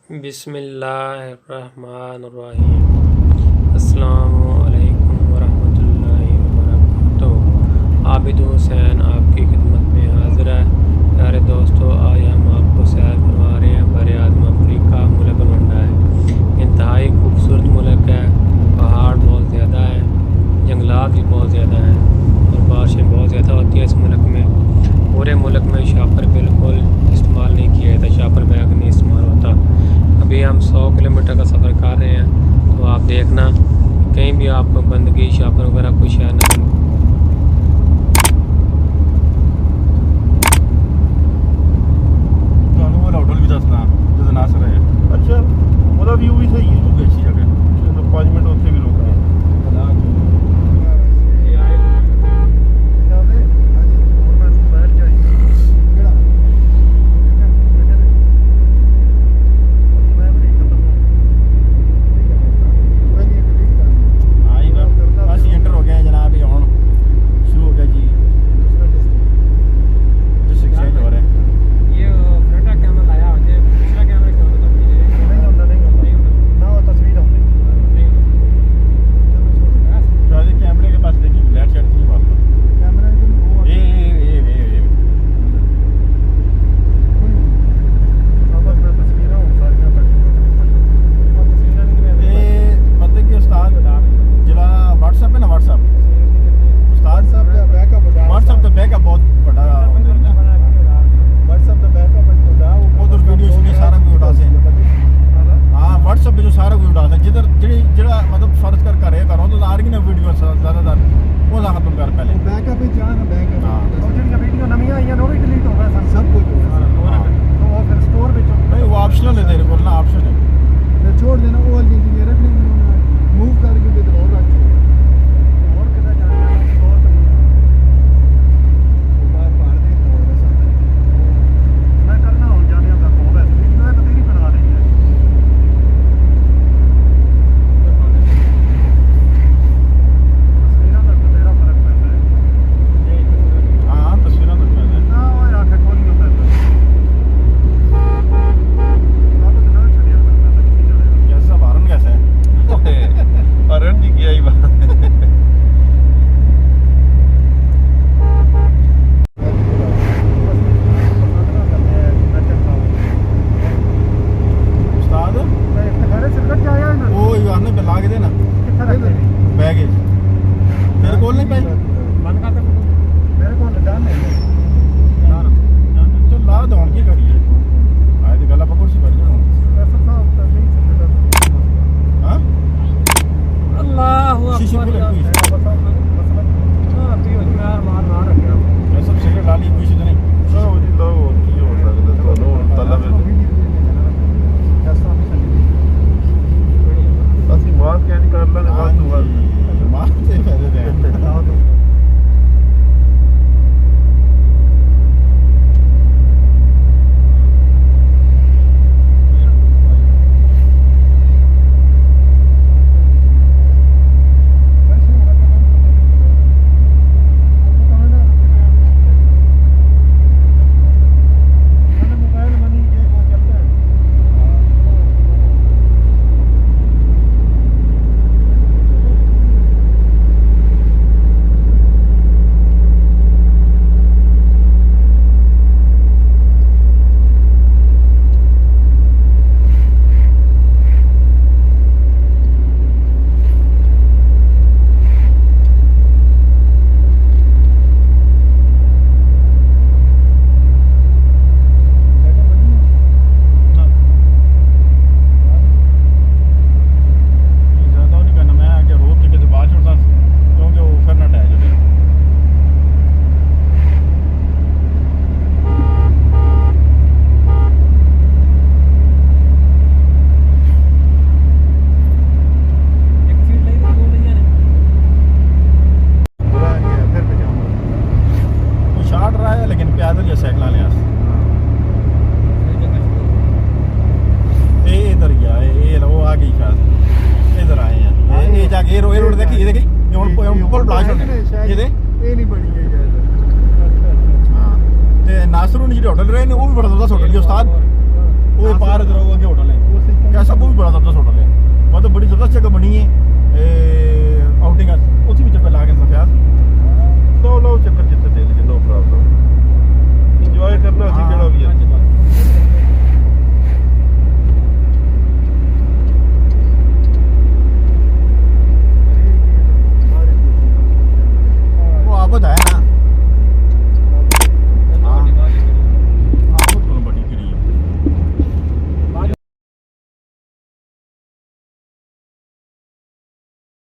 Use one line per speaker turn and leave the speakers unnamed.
बिस्मिल्लाहिर्रहमानिर्रहीम। अस्सलामुअलैकुम वरहमतुल्लाहि वबरकातुहू। आबिद हुसैन आपकी खिदमत में हाजिर है। प्यारे दोस्तों, आज हम आपको सैर करवा रहे हैं। براعظم افریقہ मुल्क रवांडा है। इंतहाई खूबसूरत मुल्क है। पहाड़ बहुत ज़्यादा हैं, जंगलात भी बहुत ज़्यादा हैं और बारिशें बहुत ज़्यादा होती हैं इस मुल्क में। पूरे मुल्क में शापर बिल्कुल इस्तेमाल नहीं किया जाता, शापर बैग नहीं इस्तेमाल होता। अभी हम 100 किलोमीटर का सफ़र कर रहे हैं, तो आप देखना कहीं भी आपको गंदगी शापर वगैरह कुछ है ना।
होटल भी दसना जो नासर है। अच्छा, ਉਹਦਾ व्यू भी सही है, वो भी अच्छी जगह है। 5 मिनट ਉੱਥੇ भी रुकना है। नासर जी होटल रहे ने, वो भी बड़ा ज़बरदस्त होटल है उस्ताद। वो पार इधर होगा कि होटल है। कैसा वो भी बड़ा था छोटा लिया मतलब बड़ी जबरदस्त जगह बनी है आउटिंग उत्थे भी चक्कर ला के